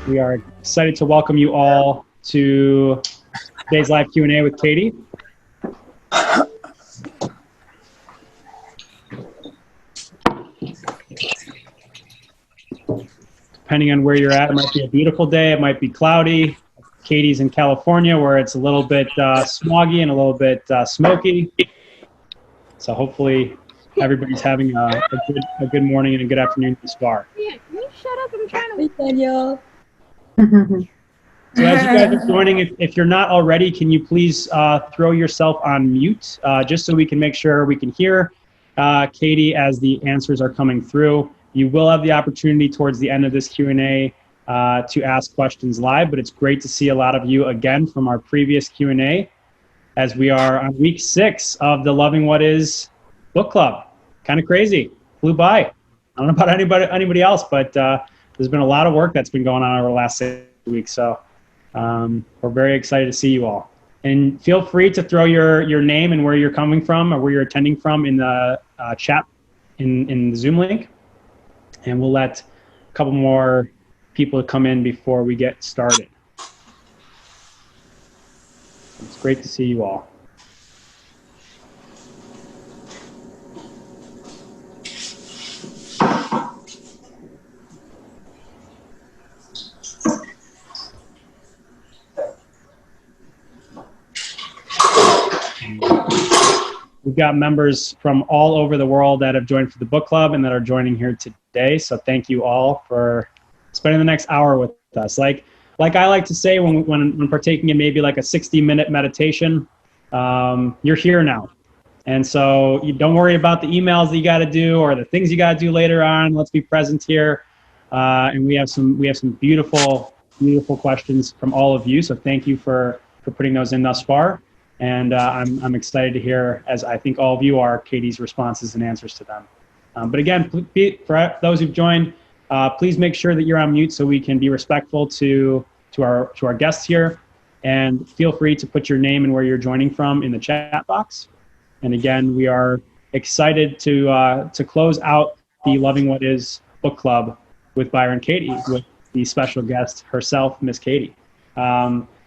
We are excited to welcome you all to today's live Q&A with Katie. Depending on where you're at, it might be a beautiful day, it might be cloudy. Katie's in California where it's a little bit smoggy and a little bit smoky. So hopefully everybody's having a good morning and a good afternoon thus far. Yeah, can you shut up? I'm trying to... Hey, Danielle. So as you guys are joining, if you're not already, can you please throw yourself on mute, just so we can make sure we can hear Katie as the answers are coming through. You will have the opportunity towards the end of this Q&A to ask questions live, but it's great to see a lot of you again from our previous Q&A as we are on week 6 of the Loving What Is book club. Kind of crazy, flew by. I don't know about anybody else, but there's been a lot of work that's been going on over the last 6 weeks. So we're very excited to see you all. And feel free to throw your name and where you're coming from or where you're attending from in the chat in the Zoom link. And we'll let a couple more people come in before we get started. It's great to see you all. We've got members from all over the world that have joined for the book club and that are joining here today. So thank you all for spending the next hour with us. Like I like to say when partaking in maybe like a 60-minute meditation, you're here now. And so you don't worry about the emails that you got to do or the things you got to do later on. Let's be present here. And we have some beautiful questions from all of you. So thank you for putting those in thus far. And I'm excited to hear, as I think all of you are, Katie's responses and answers to them. But again, for those who've joined, please make sure that you're on mute so we can be respectful to our guests here. And feel free to put your name and where you're joining from in the chat box. And again, we are excited to close out the Loving What Is book club with Byron Katie, with the special guest herself, Miss Katie.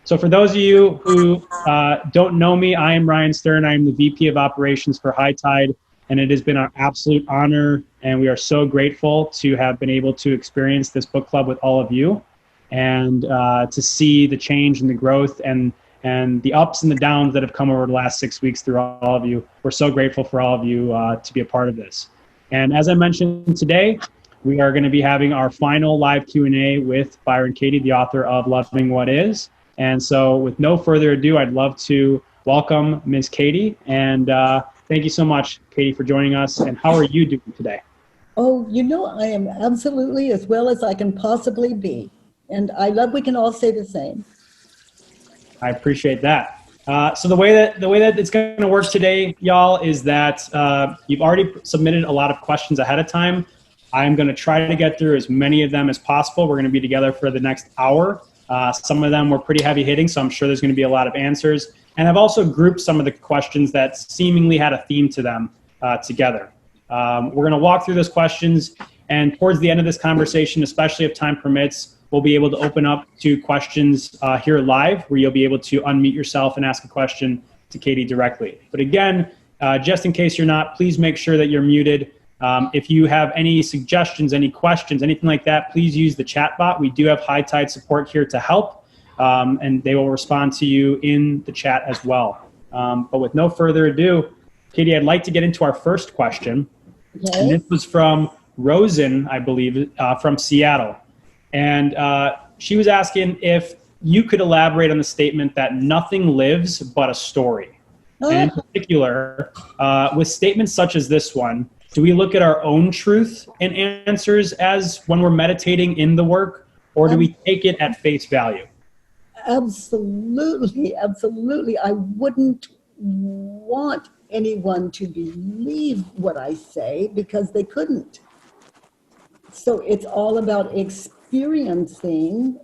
So for those of you who don't know me, I am Ryan Stern. I am the VP of Operations for High Tide, and it has been an absolute honor, and we are so grateful to have been able to experience this book club with all of you, and to see the change and the growth and the ups and the downs that have come over the last 6 weeks through all of you. We're so grateful for all of you to be a part of this. And as I mentioned today, we are going to be having our final live Q&A with Byron Katie, the author of Loving What Is. And so with no further ado, I'd love to welcome Ms. Katie. And thank you so much, Katie, for joining us. And how are you doing today? Oh, you know, I am absolutely as well as I can possibly be. And I love we can all say the same. I appreciate that. So the way that it's going to work today, y'all, is that you've already submitted a lot of questions ahead of time. I'm going to try to get through as many of them as possible. We're going to be together for the next hour. Some of them were pretty heavy hitting, so I'm sure there's going to be a lot of answers. And I've also grouped some of the questions that seemingly had a theme to them together. We're going to walk through those questions, and towards the end of this conversation, especially if time permits, we'll be able to open up to questions here live, where you'll be able to unmute yourself and ask a question to Katie directly. But again, just in case you're not, please make sure that you're muted. If you have any suggestions, any questions, anything like that, please use the chat bot. We do have High Tide support here to help, and they will respond to you in the chat as well. But with no further ado, Katie, I'd like to get into our first question. Okay. And this was from Rosen, I believe, from Seattle. And she was asking if you could elaborate on the statement that nothing lives but a story. And in particular, with statements such as this one, do we look at our own truth and answers as when we're meditating in the work, or do we take it at face value? Absolutely, absolutely. I wouldn't want anyone to believe what I say because they couldn't. So it's all about experiencing.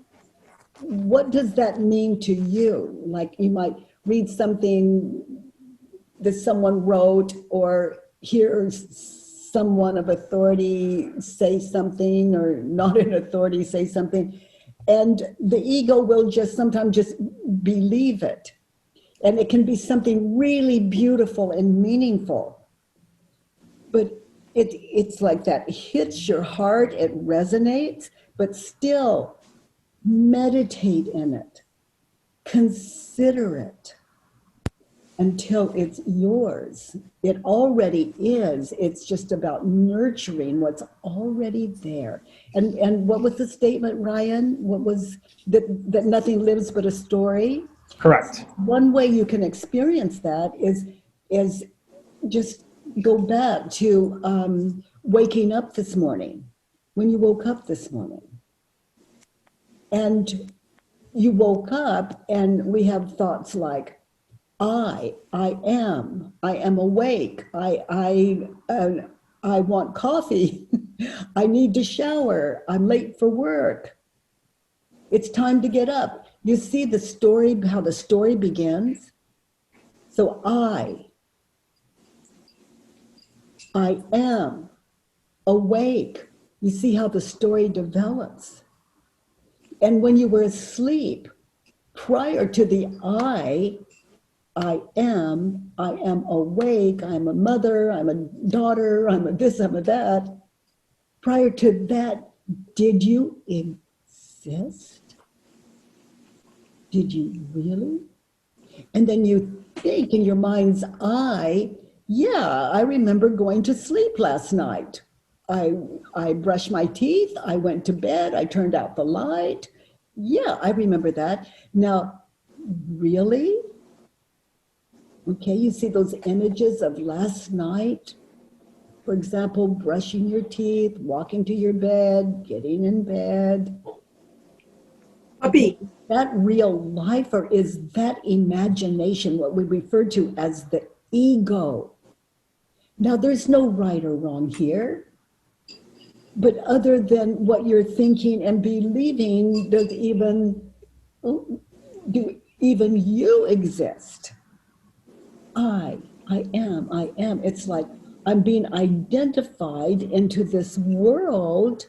What does that mean to you? Like you might read something that someone wrote or hear someone of authority say something, or not an authority say something, and the ego will just sometimes just believe it. And it can be something really beautiful and meaningful. But it's like that hits your heart, it resonates, but still meditate in it. Consider it until it's yours. It already is. It's just about nurturing what's already there. And what was the statement, Ryan? What was that nothing lives but a story? Correct. One way you can experience that is just go back to waking up this morning, when you woke up this morning. And you woke up and we have thoughts like, I am awake. I want coffee. I need to shower. I'm late for work. It's time to get up. You see the story, how the story begins? So I am awake. You see how the story develops. And when you were asleep, prior to the I am awake, I'm a mother, I'm a daughter, I'm a this, I'm a that. Prior to that, did you exist? Did you really? And then you think in your mind's eye, yeah, I remember going to sleep last night. I brushed my teeth, I went to bed, I turned out the light. Yeah, I remember that. Now, really? Okay, you see those images of last night? For example, brushing your teeth, walking to your bed, getting in bed. Puppy. Is that real life, or is that imagination, what we refer to as the ego? Now, there's no right or wrong here. But other than what you're thinking and believing, do even you exist? I am. It's like I'm being identified into this world.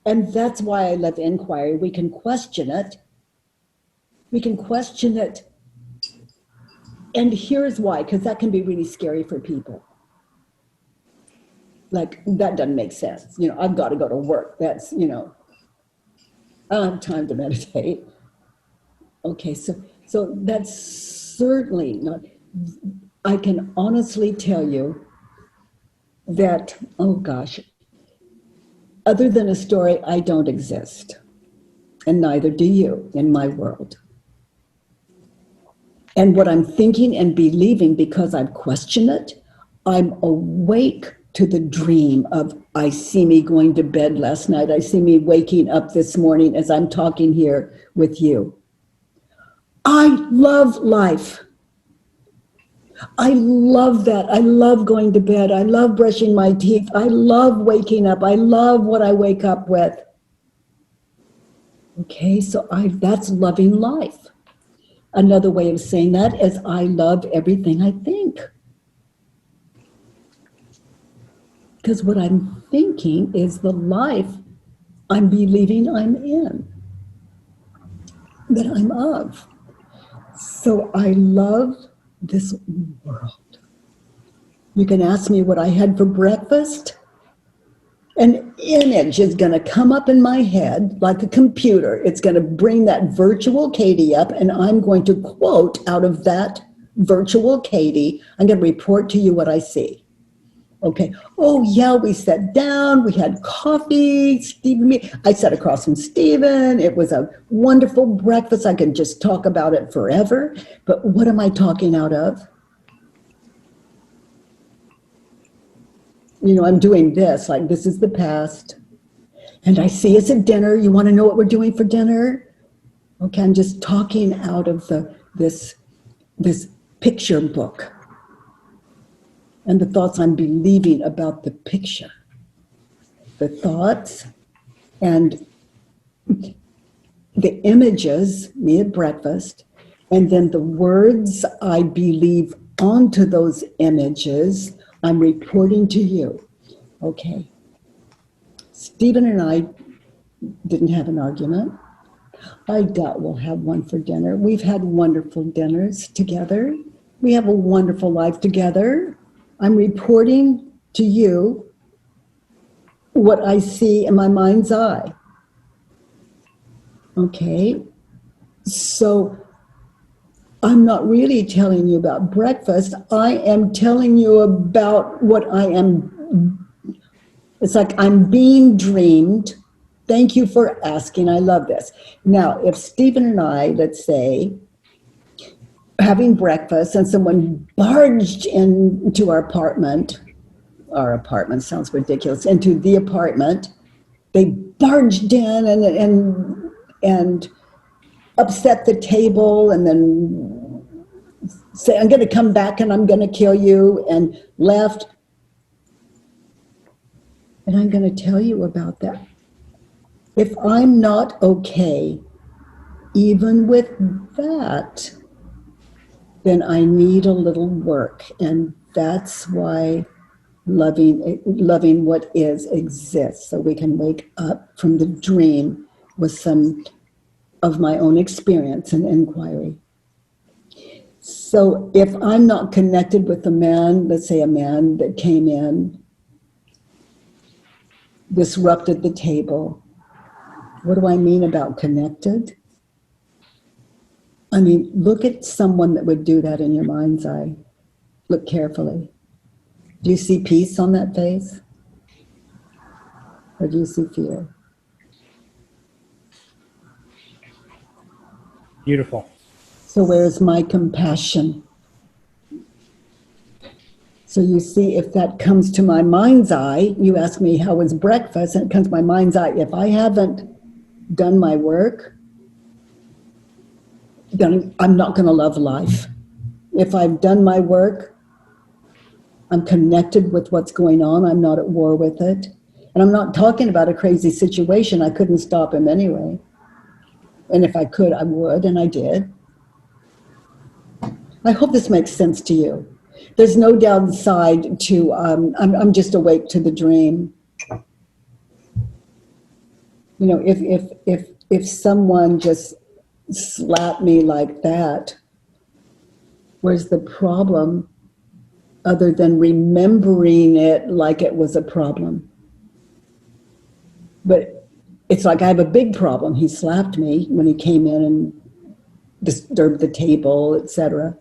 And that's why I love inquiry. We can question it. We can question it. And here's why, because that can be really scary for people. Like, that doesn't make sense. You know, I've got to go to work. That's, I don't have time to meditate. Okay, so that's certainly not, I can honestly tell you that, oh gosh, other than a story, I don't exist. And neither do you in my world. And what I'm thinking and believing, because I've questioned it, I'm awake to the dream of, I see me going to bed last night. I see me waking up this morning as I'm talking here with you. I love life. I love that. I love going to bed. I love brushing my teeth. I love waking up. I love what I wake up with. Okay, so that's loving life. Another way of saying that is I love everything I think. Because what I'm thinking is the life I'm believing I'm in, that I'm of. So I love this world. You can ask me what I had for breakfast. An image is going to come up in my head like a computer. It's going to bring that virtual Katie up, and I'm going to quote out of that virtual Katie. I'm going to report to you what I see. Okay. Oh, yeah, we sat down. We had coffee. I sat across from Stephen. It was a wonderful breakfast. I can just talk about it forever. But what am I talking out of? I'm doing this, like this is the past. And I see us at dinner. You want to know what we're doing for dinner? Okay, I'm just talking out of this picture book. And the thoughts I'm believing about the picture. The thoughts and the images, me at breakfast, and then the words I believe onto those images I'm reporting to you. Okay. Stephen and I didn't have an argument. I doubt we'll have one for dinner. We've had wonderful dinners together. We have a wonderful life together. I'm reporting to you what I see in my mind's eye. Okay. So I'm not really telling you about breakfast. I am telling you about what I am. It's like I'm being dreamed. Thank you for asking. I love this. Now, if Stephen and I, let's say, having breakfast and someone barged into our apartment sounds ridiculous, into the apartment, they barged in and upset the table and then say, I'm going to come back and I'm going to kill you, and left. And I'm going to tell you about that. If I'm not okay, even with that, then I need a little work. And that's why loving what is exists, so we can wake up from the dream with some of my own experience and inquiry. So if I'm not connected with a man, let's say a man that came in, disrupted the table, what do I mean about connected? I mean, look at someone that would do that in your mind's eye. Look carefully. Do you see peace on that face? Or do you see fear? Beautiful. So where's my compassion? So you see, if that comes to my mind's eye, you ask me how was breakfast, and it comes to my mind's eye. If I haven't done my work, then I'm not going to love life. If I've done my work, I'm connected with what's going on. I'm not at war with it. And I'm not talking about a crazy situation. I couldn't stop him anyway. And if I could, I would, and I did. I hope this makes sense to you. There's no downside to, I'm just awake to the dream. You know, if someone just slapped me like that, where's the problem other than remembering it like it was a problem? But it's like I have a big problem. He slapped me when he came in and disturbed the table, etc.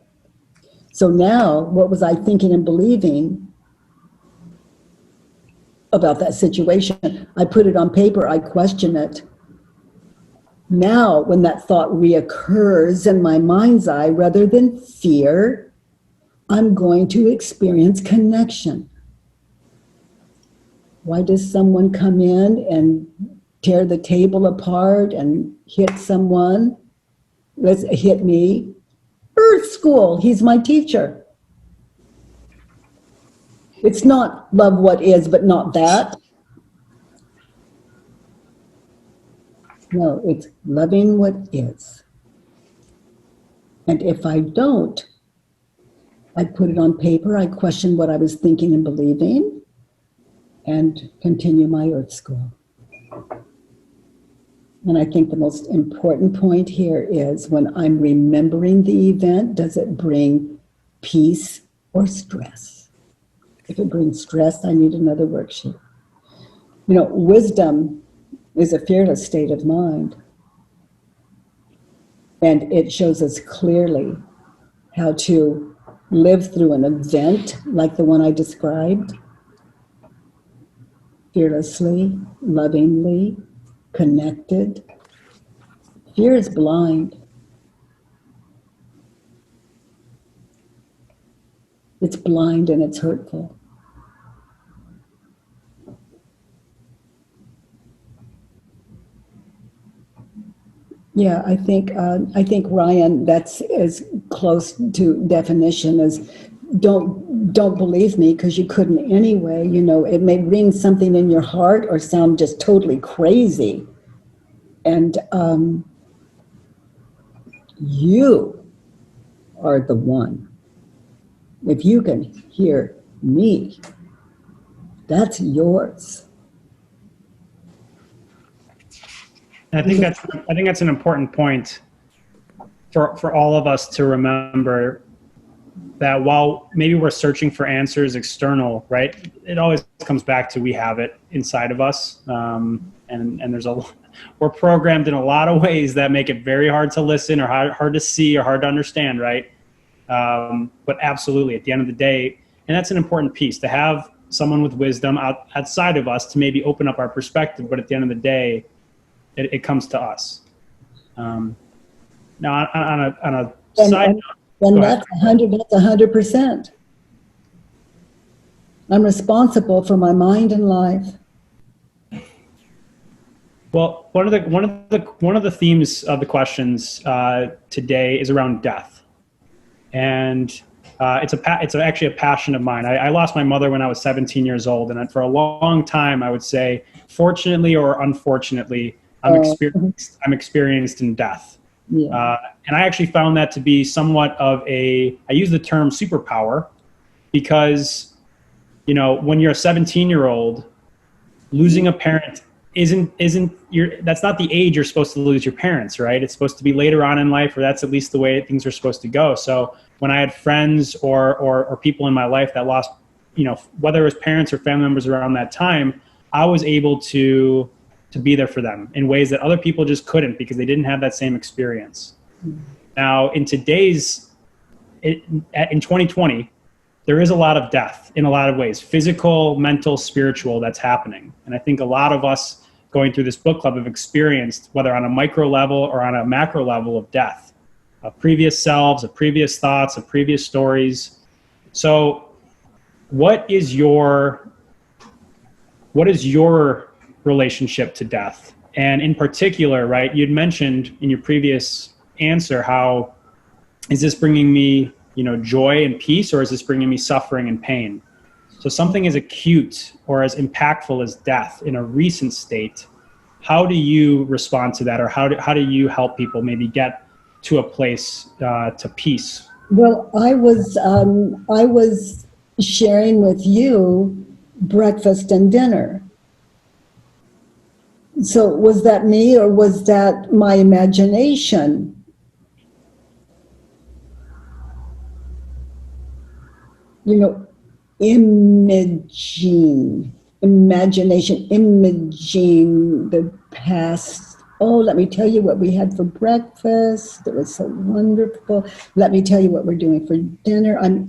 So now, what was I thinking and believing about that situation? I put it on paper, I question it. Now, when that thought reoccurs in my mind's eye, rather than fear, I'm going to experience connection. Why does someone come in and tear the table apart and hit someone? Let's hit me. Earth School, he's my teacher. It's not love what is, but not that. No, it's loving what is. And if I don't, I put it on paper, I question what I was thinking and believing, and continue my Earth School. And I think the most important point here is when I'm remembering the event, does it bring peace or stress? If it brings stress, I need another worksheet. You know, wisdom is a fearless state of mind. And it shows us clearly how to live through an event like the one I described, fearlessly, lovingly, connected. Fear is blind. It's blind and it's hurtful. Yeah, I think Ryan, that's as close to definition as don't believe me because you couldn't anyway. You know, it may ring something in your heart or sound just totally crazy, and you are the one. If you can hear me. That's yours. And I think that's an important point for all of us to remember, that while maybe we're searching for answers external, right? It always comes back to we have it inside of us, and we're programmed in a lot of ways that make it very hard to listen, or hard to see, or hard to understand, right? But absolutely, at the end of the day, and that's an important piece, to have someone with wisdom outside of us to maybe open up our perspective. But at the end of the day, it comes to us. Now, on a side note. And that's 100%. I'm responsible for my mind and life. Well, one of the themes of the questions today is around death, and it's actually a passion of mine. I lost my mother when I was 17 years old, and for a long time, I would say, fortunately or unfortunately, I'm experienced in death. Yeah. And I actually found that to be somewhat of I use the term superpower, because, when you're a 17-year-old, losing a parent that's not the age you're supposed to lose your parents, right? It's supposed to be later on in life, or that's at least the way things are supposed to go. So when I had friends or people in my life that lost, whether it was parents or family members around that time, I was able to be there for them in ways that other people just couldn't, because they didn't have that same experience. Now, in 2020, there is a lot of death in a lot of ways, physical, mental, spiritual, that's happening. And I think a lot of us going through this book club have experienced, whether on a micro level or on a macro level, of death, of previous selves, of previous thoughts, of previous stories. So what is your relationship to death? And in particular, right, you'd mentioned in your previous answer, how is this bringing me, joy and peace, or is this bringing me suffering and pain? So something as acute or as impactful as death in a recent state, how do you respond to that, or how do you help people maybe get to a place to peace? Well, I was sharing with you breakfast and dinner. So was that me, or was that my imagination? Imagination, imaging the past. Oh, let me tell you what we had for breakfast. It was so wonderful. Let me tell you what we're doing for dinner. I'm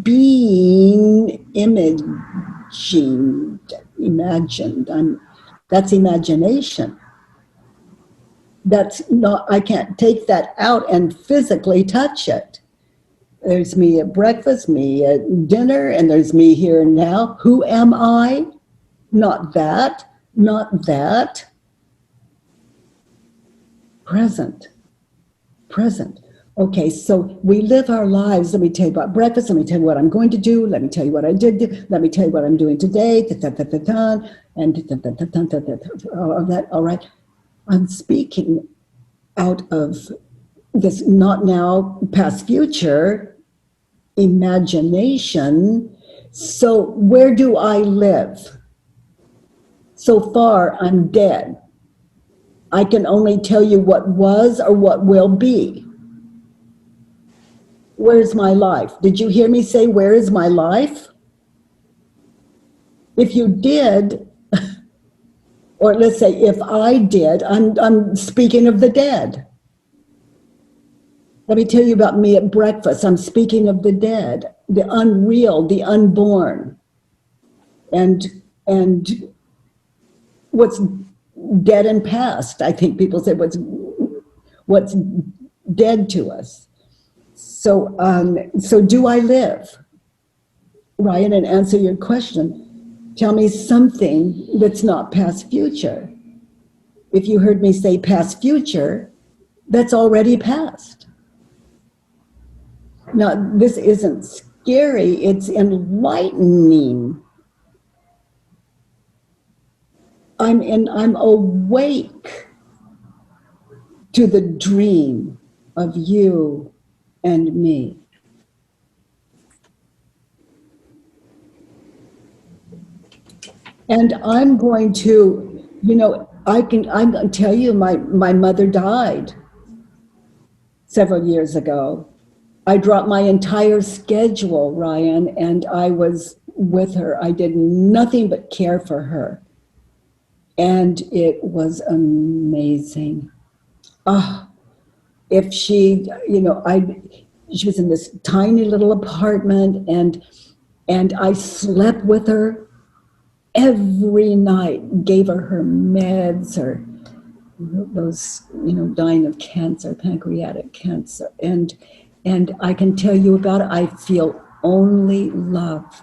being imagined. That's imagination. That's not, I can't take that out and physically touch it. There's me at breakfast, me at dinner, and there's me here and now. Who am I? Not that, not that. Present. Okay, so we live our lives. Let me tell you about breakfast. Let me tell you what I'm going to do. Let me tell you what I did. Let me tell you what I'm doing today. And all of that. All right. I'm speaking out of this not now, past, future imagination. So where do I live? So far, I'm dead. I can only tell you what was or what will be. Where's my life? Did you hear me say, where is my life? If you did, or let's say if I did, I'm speaking of the dead. Let me tell you about me at breakfast. I'm speaking of the dead, the unreal, the unborn, and what's dead and past. I think people say what's dead to us. So do I live? Ryan, and answer your question. Tell me something that's not past, future. If you heard me say past, future, that's already past. Now, this isn't scary, it's enlightening. I'm awake to the dream of you and me. And I'm going to, I'm going to tell you, my mother died several years ago. I dropped my entire schedule, Ryan, and I was with her. I did nothing but care for her. And it was amazing. Ah, if she, she was in this tiny little apartment, and I slept with her every night, gave her meds, or those, dying of cancer, pancreatic cancer. And I can tell you about it. I feel only love,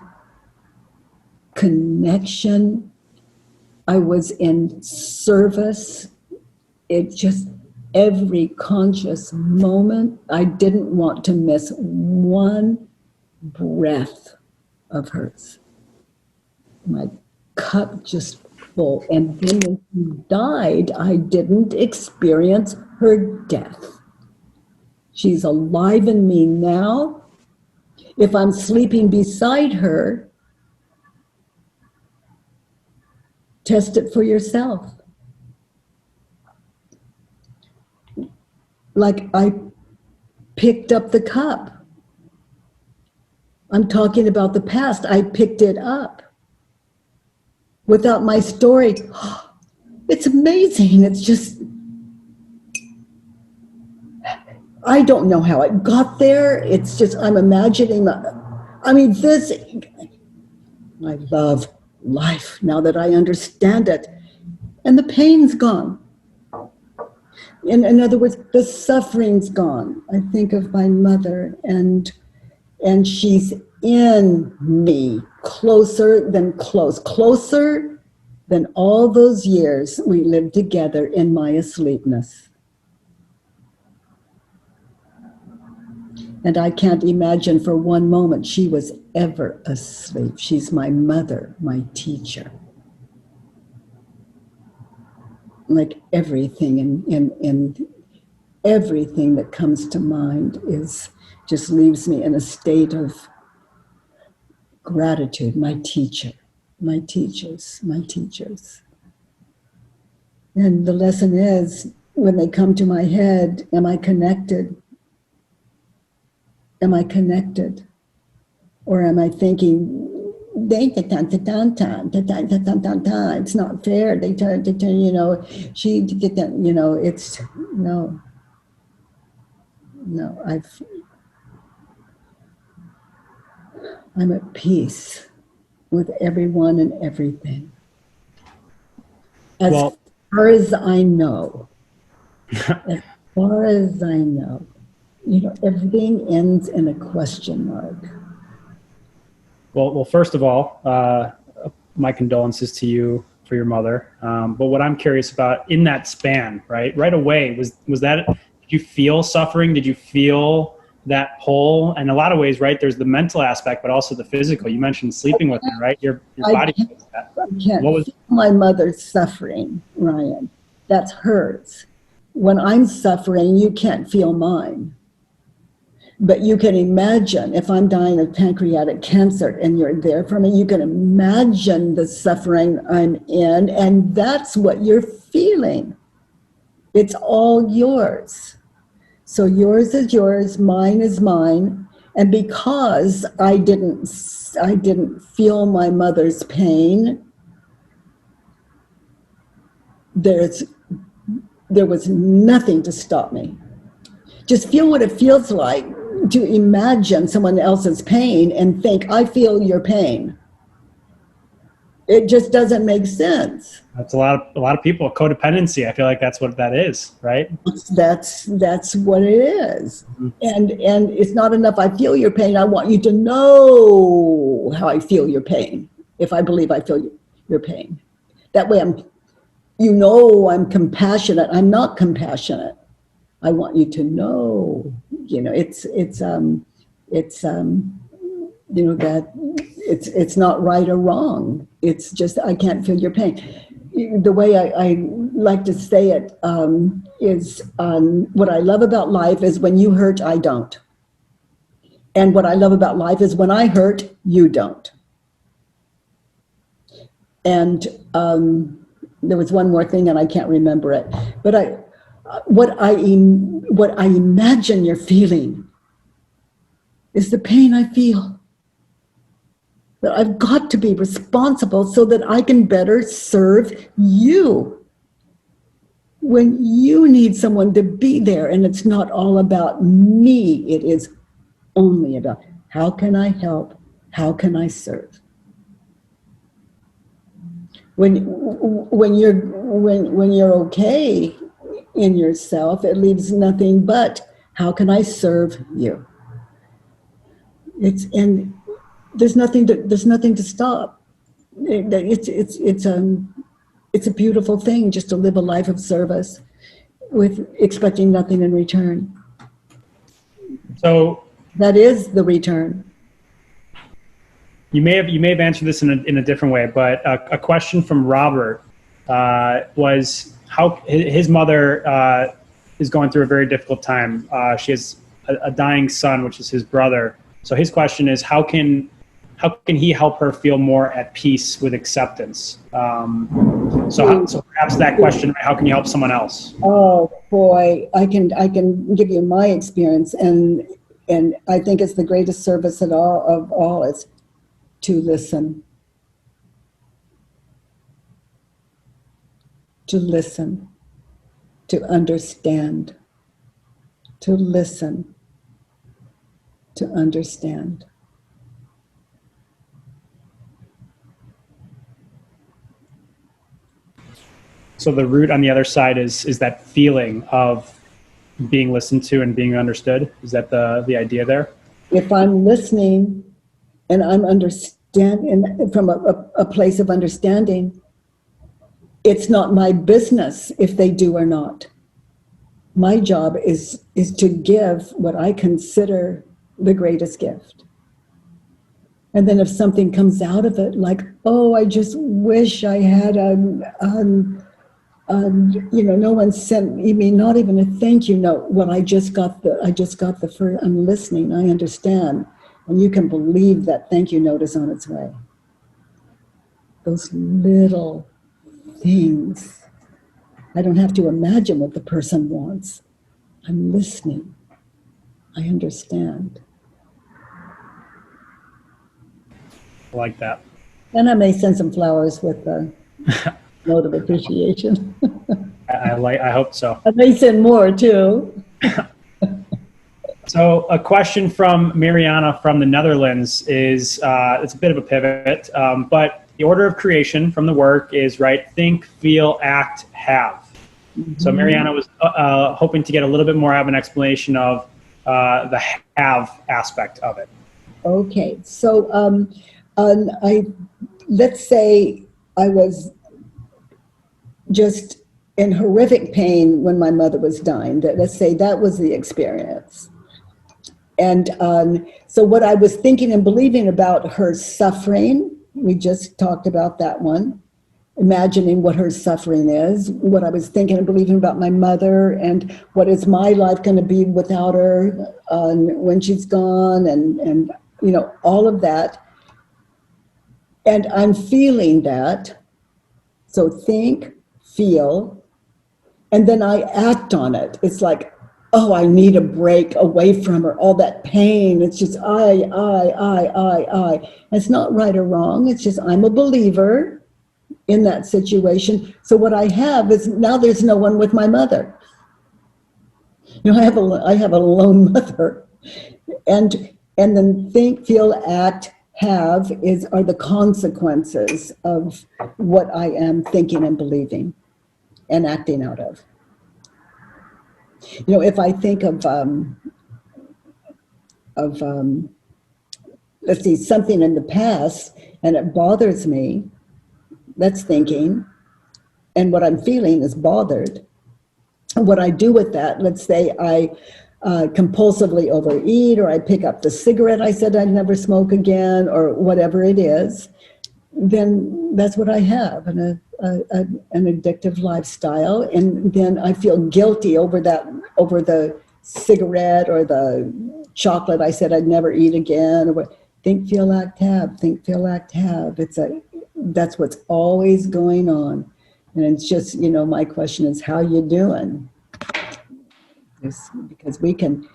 connection. I was in service. It just, every conscious moment, I didn't want to miss one breath of hers. My cup just full. And then when she died, I didn't experience her death. She's alive in me now. If I'm sleeping beside her, test it for yourself. Like I picked up the cup. I'm talking about the past. I picked it up. Without my story, it's amazing. It's just, I don't know how it got there. It's just, I'm imagining, I love life now that I understand it. And the pain's gone. In other words, the suffering's gone. I think of my mother, and she's in me, closer than close, closer than all those years we lived together in my asleepness. And I can't imagine for one moment she was ever asleep. She's my mother, my teacher. Like everything in everything that comes to mind just leaves me in a state of gratitude. My teacher, my teachers, my teachers. And the lesson is, when they come to my head, am I connected? Am I connected? Or am I thinking, it's not fair. They turn, she did that, it's, no, I'm at peace with everyone and everything. As far as I know, as far as I know, everything ends in a question mark. Well, first of all, my condolences to you for your mother. But what I'm curious about in that span, right away, was that, did you feel suffering? Did you feel that pull? In a lot of ways, right, there's the mental aspect, but also the physical. You mentioned sleeping with her, right? Your body. I can't feel my mother's suffering, Ryan. That's hers. When I'm suffering, you can't feel mine. But you can imagine, if I'm dying of pancreatic cancer and you're there for me, you can imagine the suffering I'm in, and that's what you're feeling. It's all yours. So yours is yours, mine is mine. And because I didn't feel my mother's pain, there was nothing to stop me. Just feel what it feels like to imagine someone else's pain and think, I feel your pain. It just doesn't make sense. That's a lot of people. Codependency. I feel like that's what that is, right? That's what it is. Mm-hmm. And it's not enough. I feel your pain. I want you to know how I feel your pain. If I believe I feel your pain, that way I'm compassionate. I'm not compassionate. I want you to know. That it's not right or wrong. It's just, I can't feel your pain. The way I like to say it is, what I love about life is when you hurt, I don't. And what I love about life is when I hurt, you don't. And there was one more thing, and I can't remember it. But what I imagine you're feeling is the pain I feel. That I've got to be responsible so that I can better serve you. When you need someone to be there, and it's not all about me, it is only about how can I help, how can I serve. When you're okay in yourself, it leaves nothing but how can I serve you. And there's nothing to stop. It's a beautiful thing just to live a life of service with expecting nothing in return. So that is the return. You may have answered this in a different way, but a question from Robert was how his mother is going through a very difficult time. She has a dying son, which is his brother. So his question is, how can he help her feel more at peace with acceptance? So perhaps that question, how can you help someone else? Oh boy, I can give you my experience, and I think it's the greatest service of all is to listen. To listen, to understand, to listen, to understand. So the root on the other side is that feeling of being listened to and being understood. Is that the idea there? If I'm listening and I'm understanding from a place of understanding, it's not my business if they do or not. My job is to give what I consider the greatest gift. And then if something comes out of it, like, oh, I just wish I had no one sent me not even a thank you note. Well, I'm listening, I understand. And you can believe that thank you note is on its way. Those little things. I don't have to imagine what the person wants. I'm listening. I understand. I like that. And I may send some flowers with a note of appreciation. I hope so. I may send more too. So a question from Mariana from the Netherlands is, it's a bit of a pivot, but the order of creation from the work is, right, think, feel, act, have. Mm-hmm. So Mariana was hoping to get a little bit more of an explanation of the have aspect of it. Okay, so let's say I was just in horrific pain when my mother was dying. Let's say that was the experience. And so what I was thinking and believing about her suffering, we just talked about that one, imagining what her suffering is, what I was thinking and believing about my mother, and what is my life going to be without her when she's gone, and all of that. And I'm feeling that. So think, feel, and then I act on it. It's like, oh, I need a break away from her, all that pain. It's just I. It's not right or wrong. It's just I'm a believer in that situation. So what I have is now there's no one with my mother. I have a lone mother. And then think, feel, act, have are the consequences of what I am thinking and believing and acting out of. If I think of let's see, something in the past and it bothers me, that's thinking, and what I'm feeling is bothered. What I do with that, let's say I compulsively overeat, or I pick up the cigarette I said I'd never smoke again, or whatever it is, then that's what I have, an addictive lifestyle. And then I feel guilty over the cigarette or the chocolate I said I'd never eat again. Or think, feel, act, have. Think, feel, act, have. That's what's always going on. And it's just, my question is, how you doing? Because we can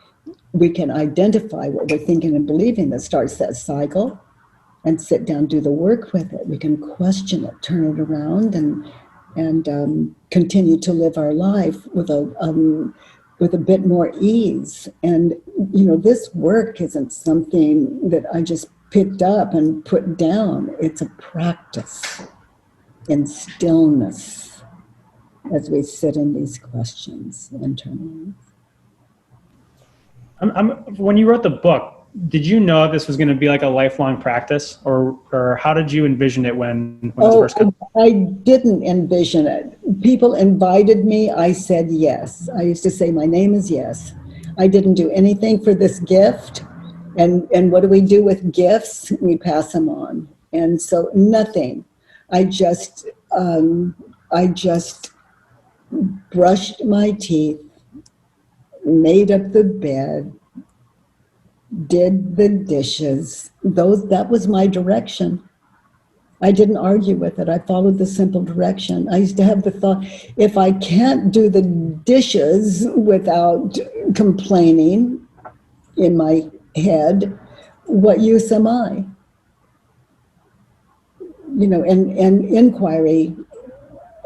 identify what we're thinking and believing that starts that cycle, and sit down, do the work with it. We can question it, turn it around, and continue to live our life with a bit more ease. And this work isn't something that I just picked up and put down. It's a practice in stillness as we sit in these questions and turn around. When you wrote the book, did you know this was going to be like a lifelong practice, or how did you envision it when it was first coming? I didn't envision it. People invited me. I said yes. I used to say, my name is yes. I didn't do anything for this gift. And what do we do with gifts? We pass them on. And so nothing. I just brushed my teeth, made up the bed, did the dishes. That was my direction. I didn't argue with it. I followed the simple direction. I used to have the thought, if I can't do the dishes without complaining in my head, what use am I? And inquiry,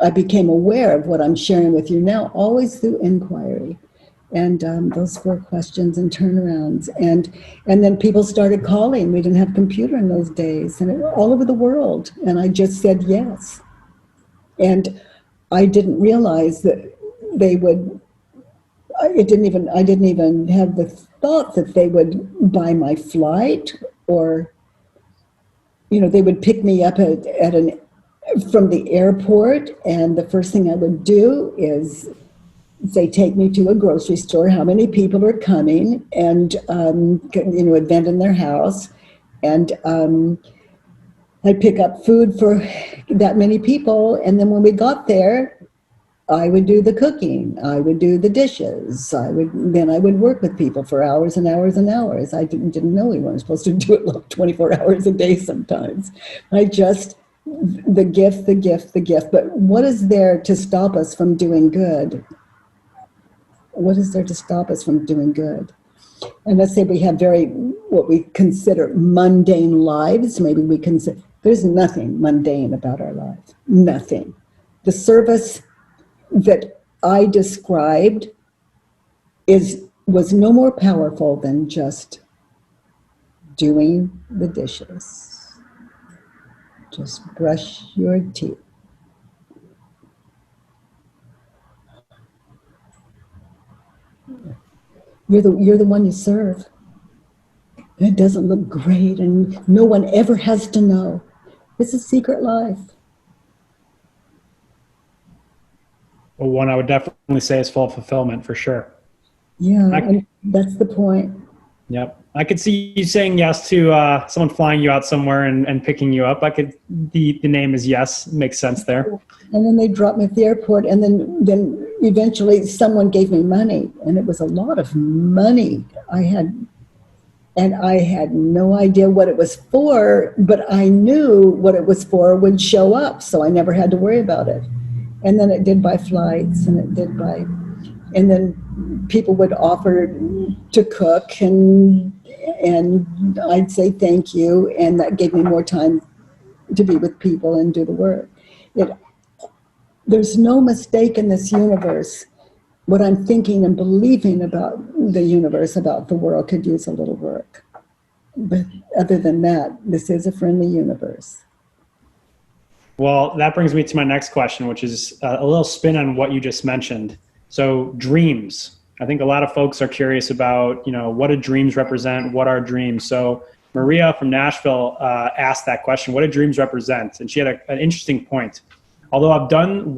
I became aware of what I'm sharing with you now, always through inquiry. And those 4 questions and turnarounds. And then people started calling. We didn't have a computer in those days, and all over the world. And I just said yes. And I didn't realize that they would, I didn't even have the thought that they would buy my flight, or, they would pick me up from the airport. And the first thing I would do is say, take me to a grocery store, how many people are coming, and, event in their house. And I'd pick up food for that many people. And then when we got there, I would do the cooking. I would do the dishes. Then I would work with people for hours and hours and hours. I didn't know we weren't supposed to do it like 24 hours a day sometimes. The gift. But what is there to stop us from doing good? What is there to stop us from doing good? And let's say we have what we consider mundane lives. Maybe we consider, there's nothing mundane about our lives. Nothing. The service that I described was no more powerful than just doing the dishes. Just brush your teeth. You're the one you serve. It doesn't look great, and no one ever has to know. It's a secret life. Well, one I would definitely say is full of fulfillment, for sure. Yeah, and that's the point. Yep. I could see you saying yes to someone flying you out somewhere and picking you up. The name is yes, makes sense there. And then they dropped me at the airport, and then eventually someone gave me money, and it was a lot of money. I had no idea what it was for, but I knew what it was for would show up, so I never had to worry about it. And then it did buy flights, and then people would offer to cook, and I'd say thank you, and that gave me more time to be with people and do the work. There's no mistake in this universe. What I'm thinking and believing about the universe, about the world, could use a little work. But other than that, this is a friendly universe. Well, that brings me to my next question, which is a little spin on what you just mentioned. So dreams. I think a lot of folks are curious about, what do dreams represent? What are dreams? So Maria from Nashville asked that question, what do dreams represent? And she had an interesting point. Although I've done the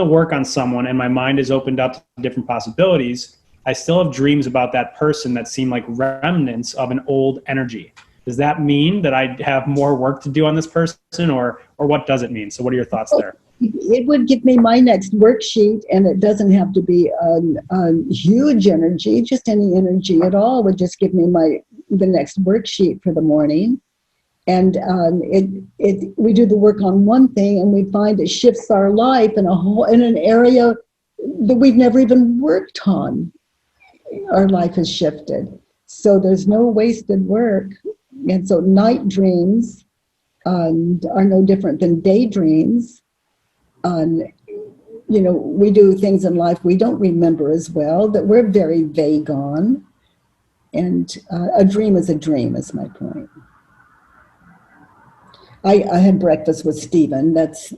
work on someone and my mind is opened up to different possibilities, I still have dreams about that person that seem like remnants of an old energy. Does that mean that I have more work to do on this person, or what does it mean? So what are your thoughts there? It would give me my next worksheet, and it doesn't have to be a huge energy, just any energy at all would just give me the next worksheet for the morning. And we do the work on one thing, and we find it shifts our life in an area that we've never even worked on. Our life has shifted. So there's no wasted work. And so night dreams are no different than daydreams. We do things in life we don't remember as well, that we're very vague on. And a dream is my point. I had breakfast with Stephen. That's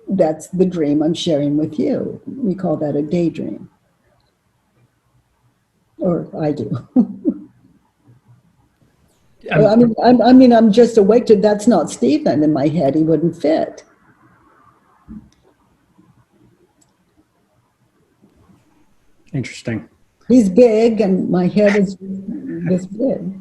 the dream I'm sharing with you. We call that a daydream. Or I do. I'm just awake to that's not Stephen in my head. He wouldn't fit. Interesting. He's big, and my head is this big.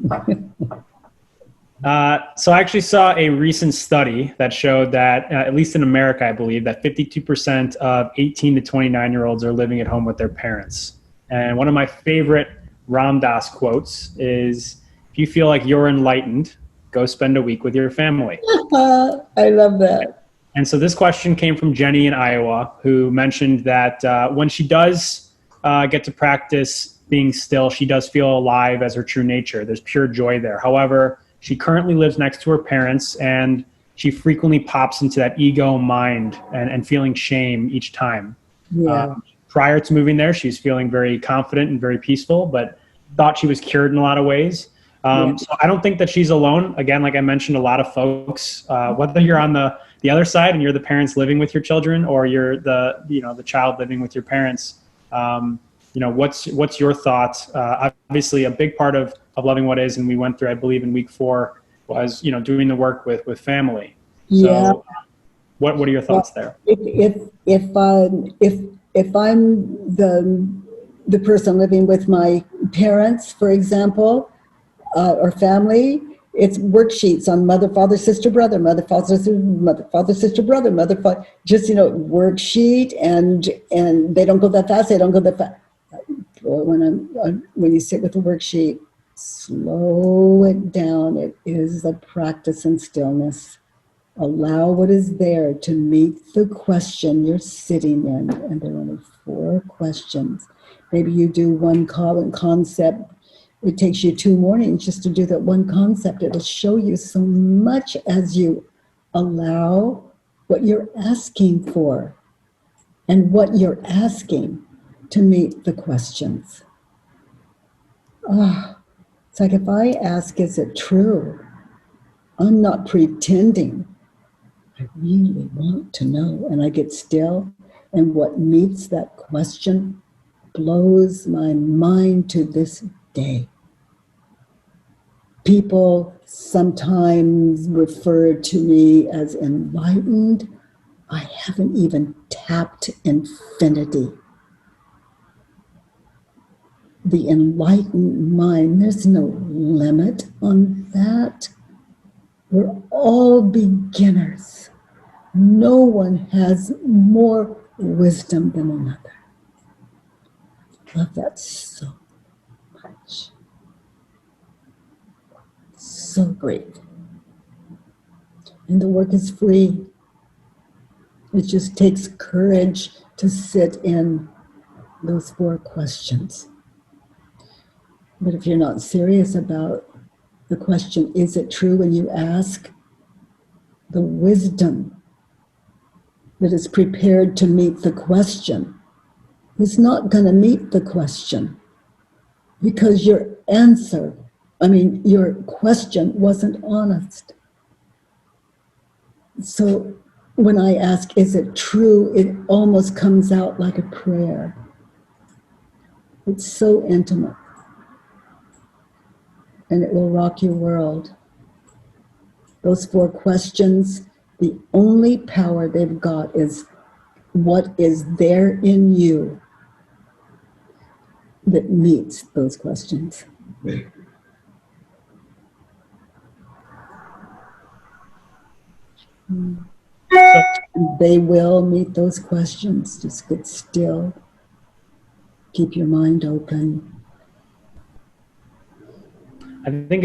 So I actually saw a recent study that showed that, at least in America, I believe, that 52% of 18 to 29-year-olds are living at home with their parents. And one of my favorite Ram Dass quotes is, if you feel like you're enlightened, go spend a week with your family. I love that. And so this question came from Jenny in Iowa, who mentioned that when she does get to practice being still, she does feel alive as her true nature. There's pure joy there. However, she currently lives next to her parents, and she frequently pops into that ego mind and feeling shame each time. Yeah. Prior to moving there, she was feeling very confident and very peaceful, but thought she was cured in a lot of ways. So I don't think that she's alone. Again, like I mentioned, a lot of folks, whether you're on the other side and you're the parents living with your children, or you're the child living with your parents, what's your thoughts? Obviously, a big part of Loving What Is, and we went through, I believe, in week 4, was doing the work with family. Yeah. So what are your thoughts there? If I'm the person living with my parents, for example, or family, it's worksheets on mother, father, sister, brother, mother, father, sister, brother, mother, father, just, worksheet, and they don't go that fast. They don't go that fast. When you sit with a worksheet, slow it down. It is a practice in stillness. Allow what is there to meet the question you're sitting in. And there are only 4 questions. Maybe you do one concept. It takes you 2 mornings just to do that one concept. It'll show you so much as you allow what you're asking for and what you're asking to meet the questions. It's like if I ask, is it true? I'm not pretending. I really want to know. And I get still. And what meets that question blows my mind to this day. People sometimes refer to me as enlightened. I haven't even tapped infinity. The enlightened mind, there's no limit on that. We're all beginners. No one has more wisdom than another. Love that so much. So great. And the work is free. It just takes courage to sit in those 4 questions. But if you're not serious about the question, is it true, when you ask, the wisdom that is prepared to meet the question is not going to meet the question, because your question wasn't honest. So when I ask, is it true, it almost comes out like a prayer. It's so intimate. And it will rock your world. Those 4 questions, the only power they've got is what is there in you that meets those questions. They will meet those questions. Just get still. Keep your mind open. I think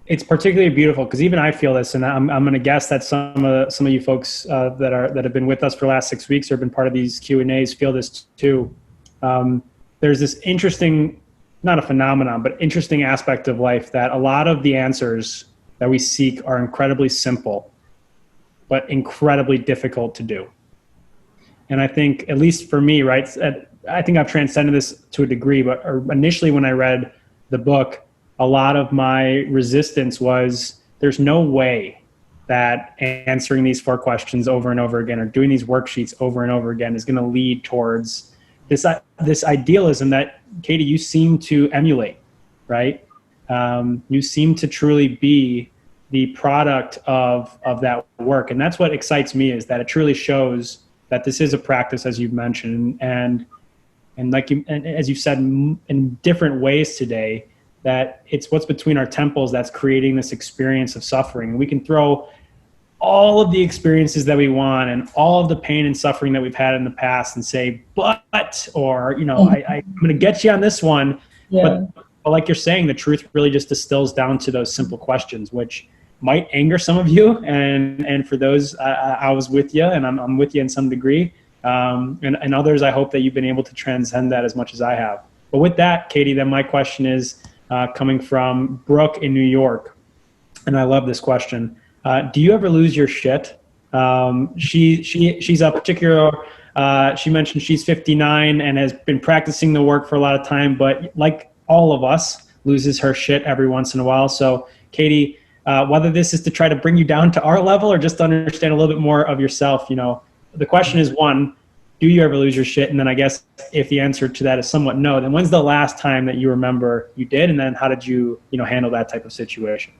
it's particularly beautiful because even I feel this, and I'm going to guess that some of you folks that have been with us for the last 6 weeks or been part of these Q&As feel this too. There's this interesting, not a phenomenon, but interesting aspect of life that a lot of the answers that we seek are incredibly simple, but incredibly difficult to do. And I think, at least for me, right, I think I've transcended this to a degree, but initially when I read the book, a lot of my resistance was there's no way that answering these 4 questions over and over again or doing these worksheets over and over again is going to lead towards this idealism that, Katie, you seem to emulate, right? You seem to truly be the product of that work. And that's what excites me, is that it truly shows that this is a practice, as you've mentioned, and as you've said in different ways today, that it's what's between our temples that's creating this experience of suffering. We can throw all of the experiences that we want and all of the pain and suffering that we've had in the past and say, but, or, I'm going to get you on this one. Yeah. But like you're saying, the truth really just distills down to those simple questions, which might anger some of you. And for those, I was with you, and I'm with you in some degree. And others, I hope that you've been able to transcend that as much as I have. But with that, Katie, then my question is coming from Brooke in New York. And I love this question. Do you ever lose your shit? She's a particular, she mentioned she's 59 and has been practicing the work for a lot of time, but like all of us, loses her shit every once in a while. So Katie, whether this is to try to bring you down to our level or just to understand a little bit more of yourself, the question is, one, do you ever lose your shit? And then I guess if the answer to that is somewhat no, then when's the last time that you remember you did? And then how did you, handle that type of situation?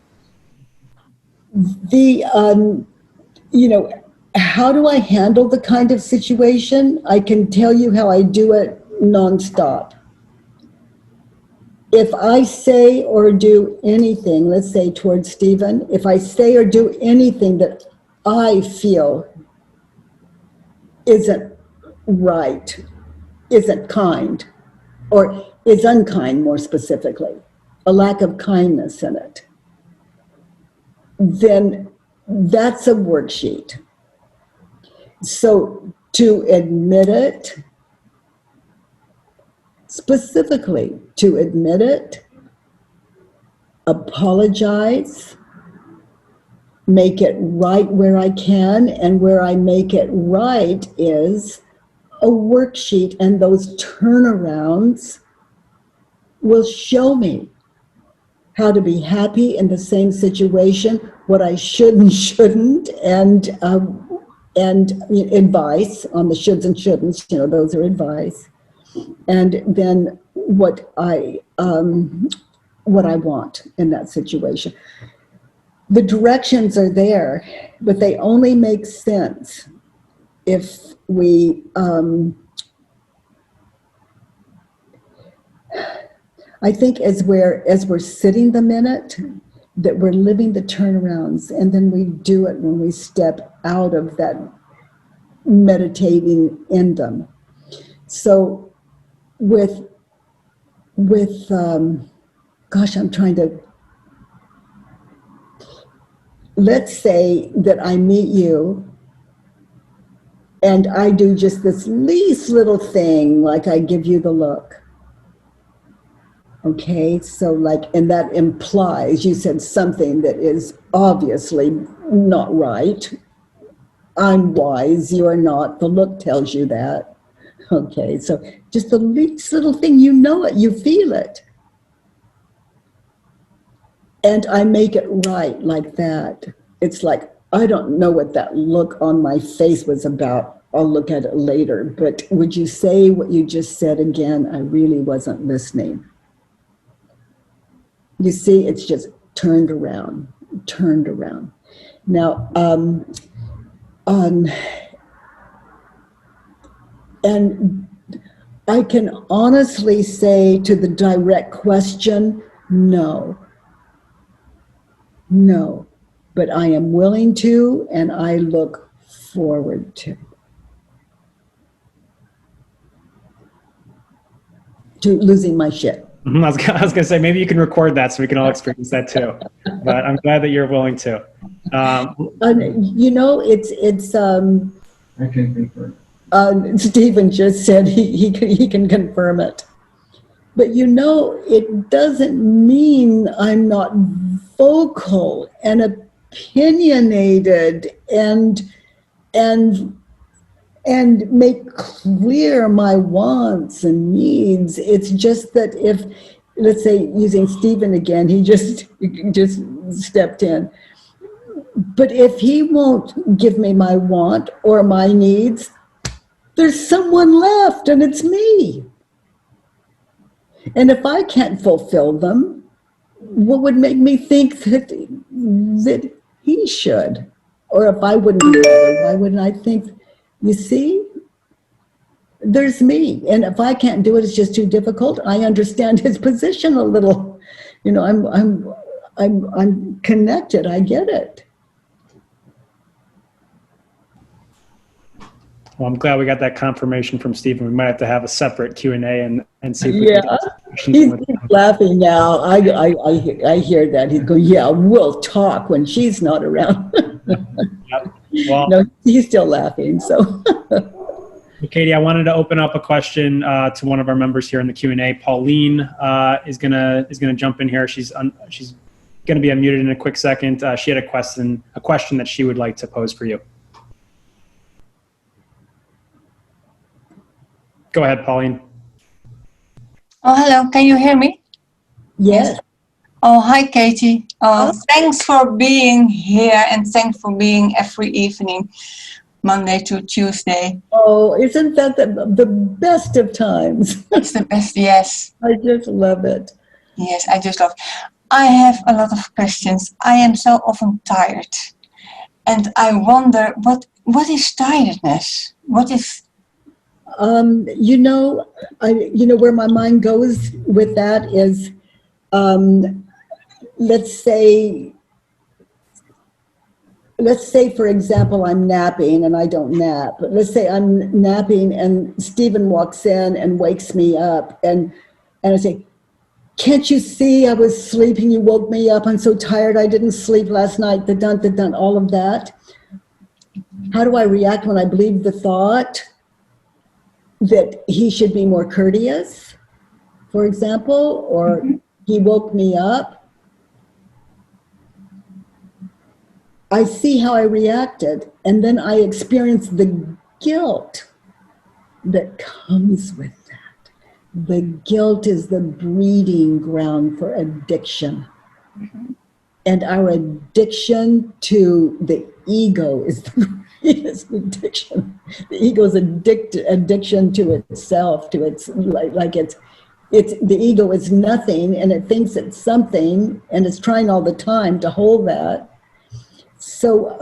How do I handle the kind of situation? I can tell you how I do it nonstop. If I say or do anything, let's say towards Stephen, if I say or do anything that I feel isn't right, isn't kind, or is unkind more specifically, a lack of kindness in it, then that's a worksheet. So to admit it, specifically to admit it, apologize, make it right where I can, and where I make it right is a worksheet, and those turnarounds will show me how to be happy in the same situation, what I should and shouldn't, and advice on the shoulds and shouldn'ts, those are advice. And then what I want in that situation. The directions are there, but they only make sense if we, I think as we're sitting the minute, that we're living the turnarounds, and then we do it when we step out of that meditating in them. So with I'm trying to, let's say that I meet you and I do just this least little thing, like I give you the look. Okay, so and that implies you said something that is obviously not right. I'm wise, you are not. The look tells you that. Okay, so just the least little thing, it, you feel it. And I make it right like that. It's like, I don't know what that look on my face was about. I'll look at it later. But would you say what you just said again? I really wasn't listening. You see, it's just turned around. Now, and I can honestly say to the direct question, no, but I am willing to, and I look forward to losing my shit. I was going to say, maybe you can record that so we can all experience that too. But I'm glad that you're willing to. You know, it's I can confirm. Stephen just said he can confirm it. But you know, it doesn't mean I'm not vocal and opinionated and make clear my wants and needs. It's just that if, let's say, using Stephen again, he just stepped in. But if he won't give me my want or my needs, there's someone left, and it's me. And if I can't fulfill them, what would make me think that he should? Or if I wouldn't do that, why wouldn't I think, you see, there's me. And if I can't do it, it's just too difficult. I understand his position a little. You know, I'm connected. I get it. Well, I'm glad we got that confirmation from Stephen. We might have to have a separate Q&A and see if we can get some questions in with He's him. laughing now. I hear that. He's going, yeah, we'll talk when she's not around. Yep. Well, No, he's still laughing. So, Katie, I wanted to open up a question to one of our members here in the Q&A. Pauline is gonna jump in here. She's gonna be unmuted in a quick second. She had a question that she would like to pose for you. Go ahead, Pauline. Oh, hello. Can you hear me? yes. Oh, hi, Katie. Thanks for being here, and thanks for being every evening, Monday to Tuesday. Oh, isn't that the best of times? It's the best. Yes. I just love it. Yes, I just love. I have a lot of questions. I am so often tired, and I wonder what is tiredness? What is? You know, where my mind goes with that is, let's say, for example, I'm napping and I don't nap, but let's say I'm napping and Stephen walks in and wakes me up and I say, can't you see I was sleeping? You woke me up. I'm so tired. I didn't sleep last night. The dun, all of that. How do I react when I believe the thought that he should be more courteous, for example, or he woke me up? I see how I reacted, and then I experience the guilt that comes with that. The guilt is the breeding ground for addiction. And our addiction to the ego is the greatest addiction. The ego's addiction to itself, to its the ego is nothing, and it thinks it's something, and it's trying all the time to hold that. So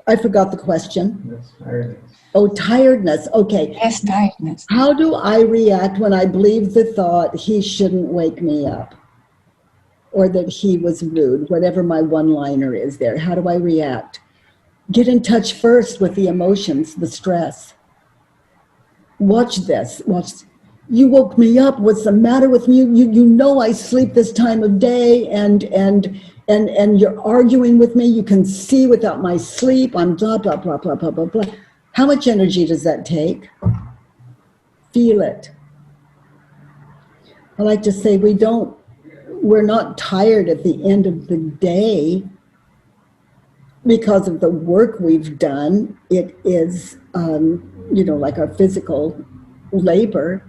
I forgot the question. That's tiredness. Oh, tiredness. Okay. Yes, tiredness. How do I react when I believe the thought he shouldn't wake me up, or that he was rude, whatever my one-liner is there? How do I react? Get in touch first with the emotions, the stress. Watch this. You woke me up. What's the matter with me? You know I sleep this time of day, and you're arguing with me. You can see without my sleep. I'm blah, blah, blah, blah, blah, blah, blah. How much energy does that take? Feel it. I like to say we're not tired at the end of the day because of the work we've done. It is, like our physical labor.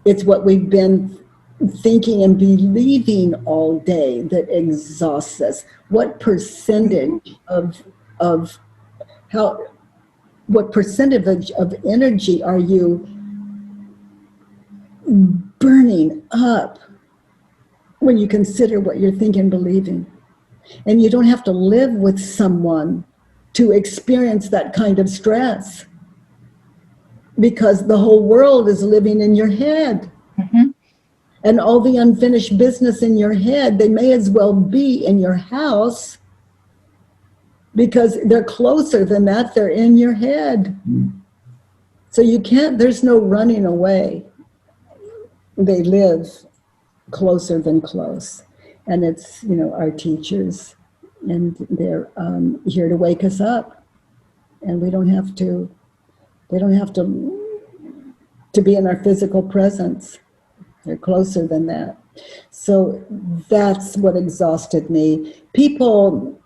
It's what we've been thinking and believing all day that exhausts us. What percentage of energy are you burning up when you consider what you're thinking and believing? And you don't have to live with someone to experience that kind of stress, because the whole world is living in your head. Mm-hmm. And all the unfinished business in your head, they may as well be in your house, because they're closer than that. They're in your head. So you can't, there's no running away. They live closer than close. And it's, our teachers, and they're here to wake us up. And we don't have to, they don't have to be in our physical presence. They're closer than that. So that's what exhausted me. People,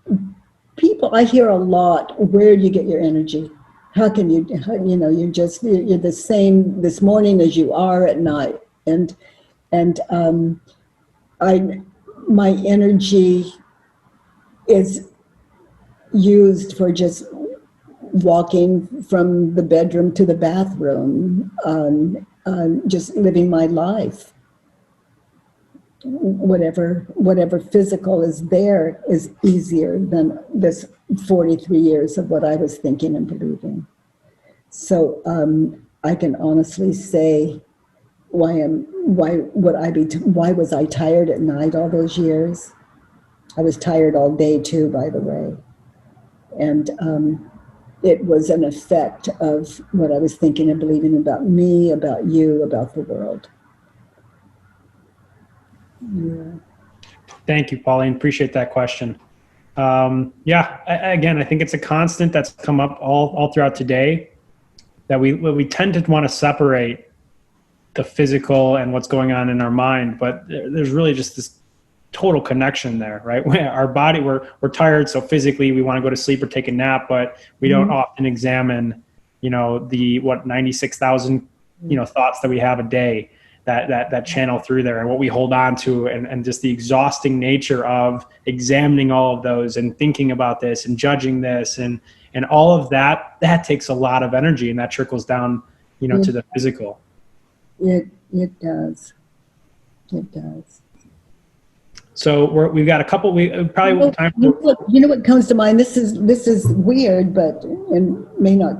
I hear a lot, where do you get your energy? How can you, you're the same this morning as you are at night. And my energy is used for just walking from the bedroom to the bathroom, just living my life. Whatever physical is there is easier than this 43 years of what I was thinking and believing. So I can honestly say, why was I tired at night all those years? I was tired all day too, by the way. And it was an effect of what I was thinking and believing about me, about you, about the world. Yeah. Thank you, Pauline. Appreciate that question. Again, I think it's a constant that's come up all throughout today, that we tend to want to separate the physical and what's going on in our mind, but there's really just this total connection there, right? Our body, we're tired, so physically we want to go to sleep or take a nap, but we don't often examine, the 96,000, thoughts that we have a day that channel through there, and what we hold on to, and just the exhausting nature of examining all of those and thinking about this and judging this and all of that takes a lot of energy, and that trickles down, to the physical. It does. It does. So we've got a couple. We probably will time. You know what comes to mind? This is weird, and may not.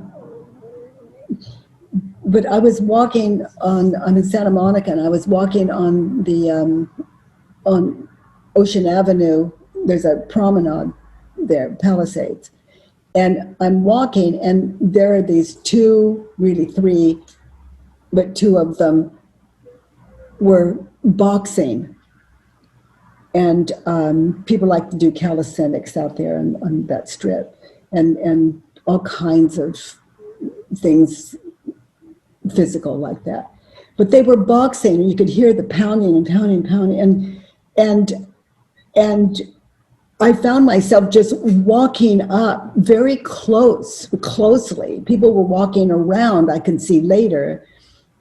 But I was walking I'm in Santa Monica, and I was walking on the on Ocean Avenue. There's a promenade there, Palisades, and I'm walking, and there are these two, really three, but two of them were boxing. And people like to do calisthenics out there on that strip, and all kinds of things physical like that. But they were boxing, and you could hear the pounding and pounding and pounding. And I found myself just walking up very closely. People were walking around, I could see later,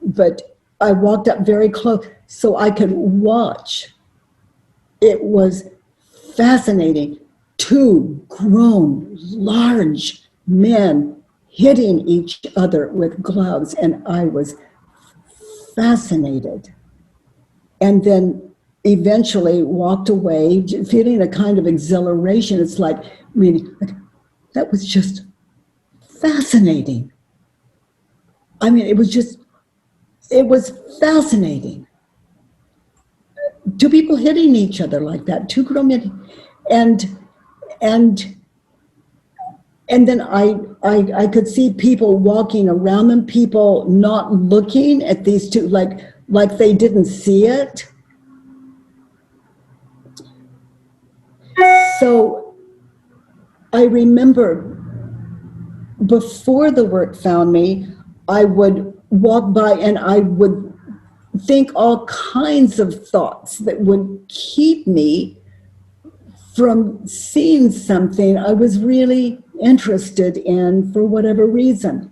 but I walked up very close so I could watch. It was fascinating. Two grown, large men hitting each other with gloves, and I was fascinated. And then eventually walked away, feeling a kind of exhilaration. It's like, that was just fascinating. It was fascinating. Two people hitting each other like that, two grown men, and then I could see people walking around them, people not looking at these two, like they didn't see it. So I remember before the work found me, I would walk by and I would think all kinds of thoughts that would keep me from seeing something I was really interested in for whatever reason.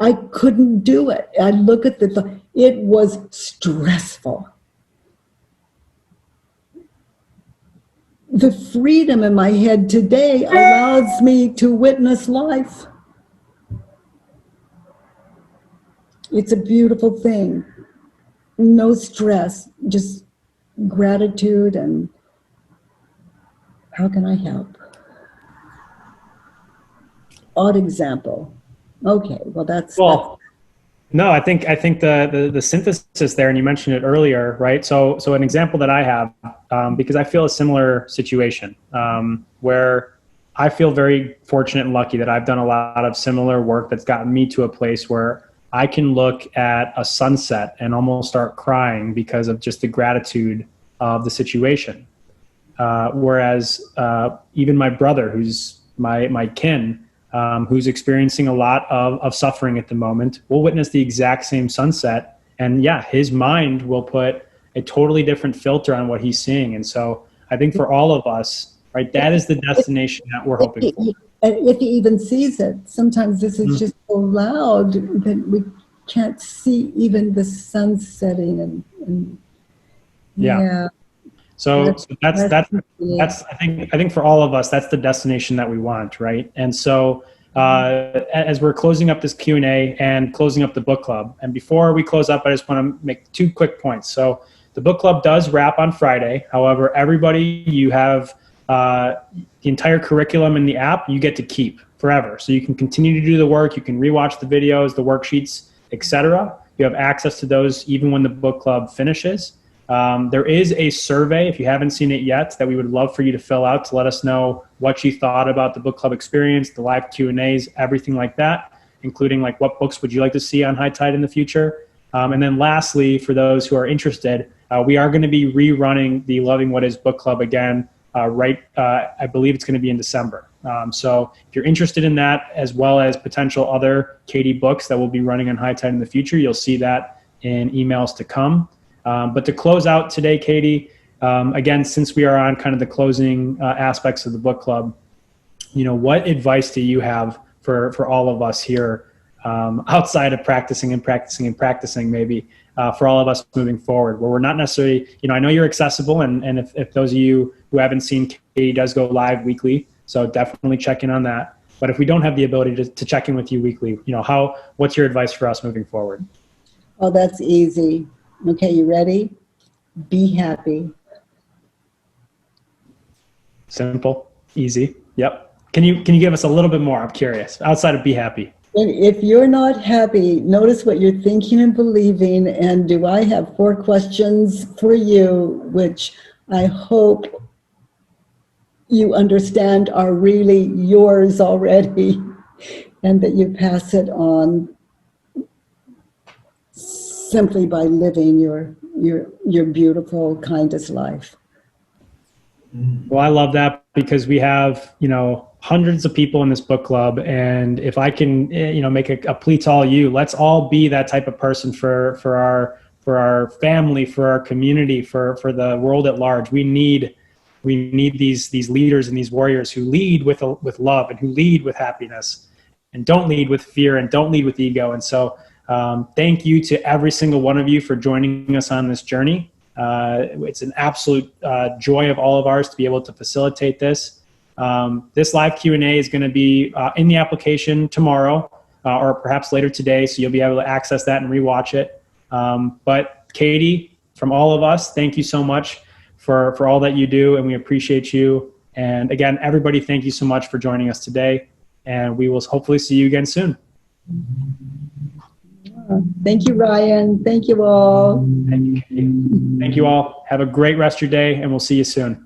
I couldn't do it. I'd look at the thought. It was stressful. The freedom in my head today allows me to witness life. It's a beautiful thing. No stress, just gratitude, and how can I help? Odd example. Okay, well that's no, I think the synthesis there, and you mentioned it earlier, right? So an example that I have, because I feel a similar situation, where I feel very fortunate and lucky that I've done a lot of similar work that's gotten me to a place where I can look at a sunset and almost start crying because of just the gratitude of the situation. Whereas even my brother, who's my kin, who's experiencing a lot of suffering at the moment, will witness the exact same sunset. And yeah, his mind will put a totally different filter on what he's seeing. And so I think for all of us, right, that is the destination that we're hoping for. And if he even sees it, sometimes this is just so loud that we can't see even the sun setting. And yeah. So that's I think for all of us, that's the destination that we want, right? And so as we're closing up this Q&A and closing up the book club, and before we close up, I just want to make 2 quick points. So the book club does wrap on Friday. However, everybody, you have the entire curriculum in the app you get to keep forever. So you can continue to do the work, you can rewatch the videos, the worksheets, etc. You have access to those even when the book club finishes. There is a survey, if you haven't seen it yet, that we would love for you to fill out to let us know what you thought about the book club experience, the live Q&As, everything like that, including like what books would you like to see on High Tide in the future. And then lastly, for those who are interested, we are going to be rerunning the Loving What Is book club again, I believe it's going to be in December. So if you're interested in that, as well as potential other Katie books that will be running on High Tide in the future, you'll see that in emails to come. But to close out today, Katie, again, since we are on kind of the closing aspects of the book club, you know, what advice do you have for all of us here outside of practicing maybe for all of us moving forward, where we're not necessarily, you know, I know you're accessible, and if those of you who haven't seen, Katie does go live weekly, so definitely check in on that. But if we don't have the ability to check in with you weekly, you know, what's your advice for us moving forward? Oh, that's easy. Okay, you ready? Be happy. Simple, easy. Yep. Can you give us a little bit more? I'm curious. Outside of be happy. And if you're not happy, notice what you're thinking and believing. And do I have 4 questions for you, which I hope you understand are really yours already, and that you pass it on simply by living your beautiful, kindest life. Well, I love that, because we have, you know, hundreds of people in this book club, and if I can, you know, make a plea to all you, let's all be that type of person for our family, for our community, for the world at large. We need these leaders and these warriors who lead with love, and who lead with happiness, and don't lead with fear, and don't lead with ego. And so thank you to every single one of you for joining us on this journey. It's an absolute joy of all of ours to be able to facilitate this. This live Q&A is going to be in the application tomorrow, or perhaps later today, so you'll be able to access that and rewatch it. But Katie, from all of us, thank you so much for all that you do, and we appreciate you. And again, everybody, thank you so much for joining us today, and we will hopefully see you again soon. Thank you, Ryan. Thank you all. Thank you, Katie. Thank you all. Have a great rest of your day, and we'll see you soon.